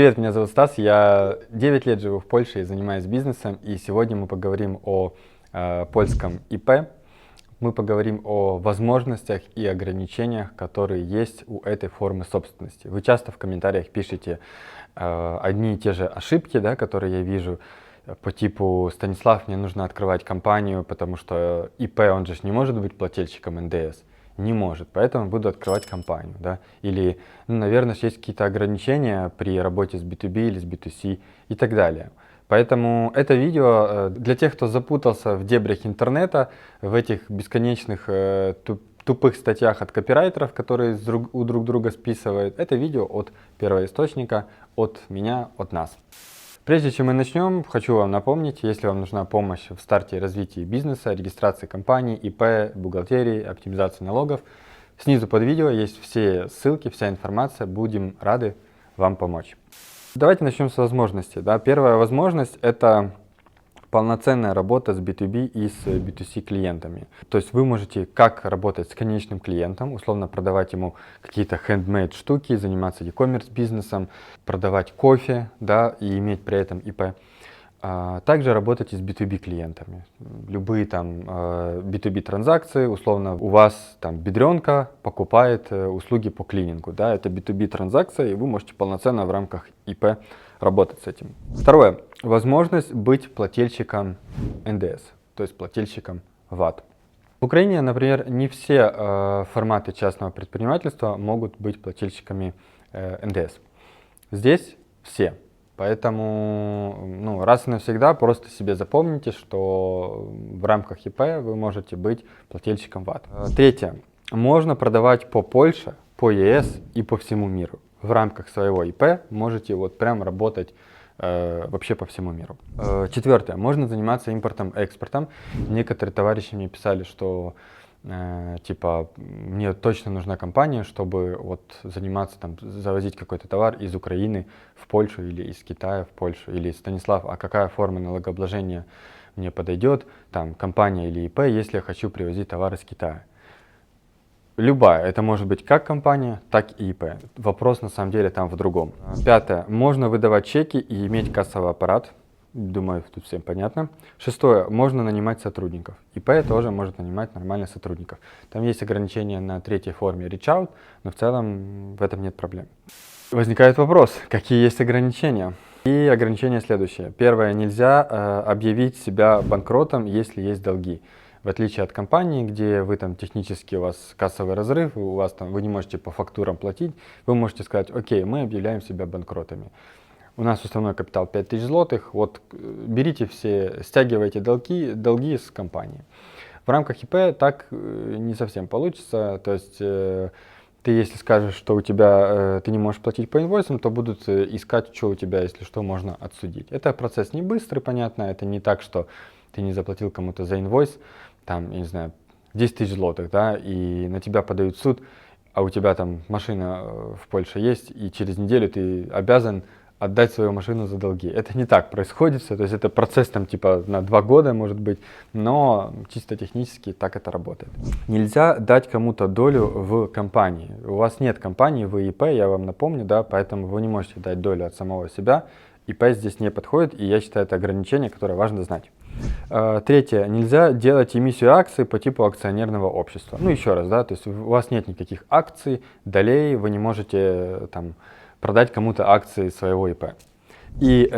Привет, меня зовут Стас, я 9 лет живу в Польше и занимаюсь бизнесом, и сегодня мы поговорим о польском ИП, мы поговорим о возможностях и ограничениях, которые есть у этой формы собственности. Вы часто в комментариях пишете одни и те же ошибки, да, которые я вижу, по типу: Станислав, мне нужно открывать компанию, потому что ИП, он же не может быть плательщиком НДС. Не может, поэтому буду открывать компанию, да? Или, наверное, есть какие-то ограничения при работе с B2B или с B2C и так далее. Поэтому это видео для тех, кто запутался в дебрях интернета, в этих бесконечных тупых статьях от копирайтеров, которые у друг друга списывают. Это видео от первоисточника, от меня, от нас. Прежде чем мы начнем, хочу вам напомнить, если вам нужна помощь в старте и развитии бизнеса, регистрации компании, ИП, бухгалтерии, оптимизации налогов, снизу под видео есть все ссылки, вся информация, будем рады вам помочь. Давайте начнем с возможностей. Да. Первая возможность – это полноценная работа с B2B и с B2C клиентами. То есть вы можете как работать с конечным клиентом, условно продавать ему какие-то handmade штуки, заниматься e-commerce бизнесом, продавать кофе, да, и иметь при этом ИП. Также работать и с B2B клиентами. Любые там B2B транзакции, условно у вас там бедренка покупает услуги по клинингу, да, это B2B транзакция, и вы можете полноценно в рамках ИП работать с этим. Второе. Возможность быть плательщиком НДС, то есть плательщиком ВАТ. В Украине, например, не все форматы частного предпринимательства могут быть плательщиками НДС. Здесь все. Поэтому раз и навсегда просто себе запомните, что в рамках ИП вы можете быть плательщиком ВАТ. Третье. Можно продавать по Польше, по ЕС и по всему миру. В рамках своего ИП можете вот прям работать вообще по всему миру. Четвертое. Можно заниматься импортом-экспортом. Некоторые товарищи мне писали, что типа мне точно нужна компания, чтобы вот заниматься там, завозить какой-то товар из Украины в Польшу или из Китая в Польшу. Или: Станислав, а какая форма налогообложения мне подойдет, там компания или ИП, если я хочу привозить товар из Китая? Любая. Это может быть как компания, так и ИП. Вопрос на самом деле там в другом. Пятое. Можно выдавать чеки и иметь кассовый аппарат. Думаю, тут всем понятно. Шестое. Можно нанимать сотрудников. ИП тоже может нанимать нормально сотрудников. Там есть ограничения на третьей форме reach out, но в целом в этом нет проблем. Возникает вопрос, какие есть ограничения? И ограничения следующие. Первое. Нельзя объявить себя банкротом, если есть долги. В отличие от компании, где вы там технически, у вас кассовый разрыв, у вас там, вы не можете по фактурам платить, вы можете сказать: окей, мы объявляем себя банкротами. У нас уставной капитал 5000 злотых, вот берите все, стягивайте долги с компании. В рамках ИП так не совсем получится, то есть ты если скажешь, что у тебя ты не можешь платить по инвойсам, то будут искать, что у тебя, если что, можно отсудить. Это процесс не быстрый, понятно, это не так, что ты не заплатил кому-то за инвойс, там, я не знаю, 10 тысяч злотых, да, и на тебя подают в суд, а у тебя там машина в Польше есть, и через неделю ты обязан отдать свою машину за долги. Это не так происходит все, то есть это процесс там типа на 2 года может быть, но чисто технически так это работает. Нельзя дать кому-то долю в компании. У вас нет компании, вы ИП, я вам напомню, да, поэтому вы не можете дать долю от самого себя. ИП здесь не подходит, и я считаю, это ограничение, которое важно знать. Третье. Нельзя делать эмиссию акций по типу акционерного общества. Ну, еще раз, да, то есть у вас нет никаких акций, долей, вы не можете там продать кому-то акции своего ИП. И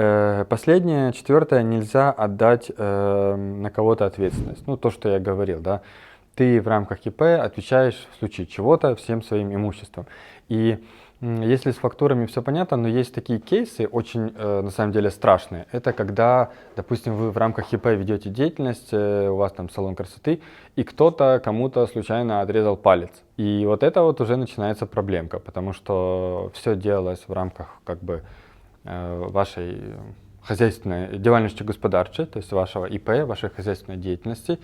последнее, четвертое, нельзя отдать на кого-то ответственность. Ну, то, что я говорил, да. Ты в рамках ИП отвечаешь в случае чего-то всем своим имуществом. И если с фактурами все понятно, но есть такие кейсы, очень на самом деле страшные. Это когда, допустим, вы в рамках ИП ведете деятельность, у вас там салон красоты, и кто-то кому-то случайно отрезал палец. И вот это вот уже начинается проблемка, потому что все делалось в рамках как бы вашей хозяйственной діяльності господарчей, то есть вашего ИП, вашей хозяйственной деятельности,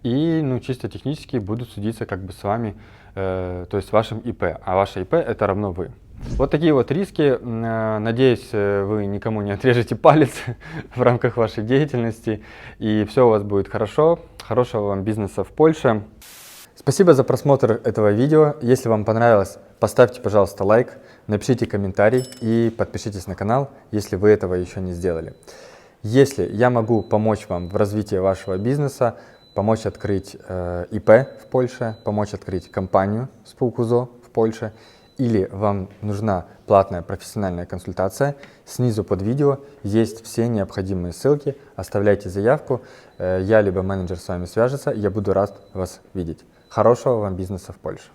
и чисто технически будут судиться как бы с вами, то есть вашим ИП, а ваше ИП это равно вы. Вот такие вот риски. Надеюсь, вы никому не отрежете палец в рамках вашей деятельности, и все у вас будет хорошо. Хорошего вам бизнеса в Польше. Спасибо за просмотр этого видео. Если вам понравилось, поставьте, пожалуйста, лайк, напишите комментарий и подпишитесь на канал, если вы этого еще не сделали. Если я могу помочь вам в развитии вашего бизнеса, помочь открыть ИП в Польше, помочь открыть компанию спółka ZOO в Польше, или вам нужна платная профессиональная консультация, снизу под видео есть все необходимые ссылки, оставляйте заявку, я либо менеджер с вами свяжется, я буду рад вас видеть. Хорошего вам бизнеса в Польше!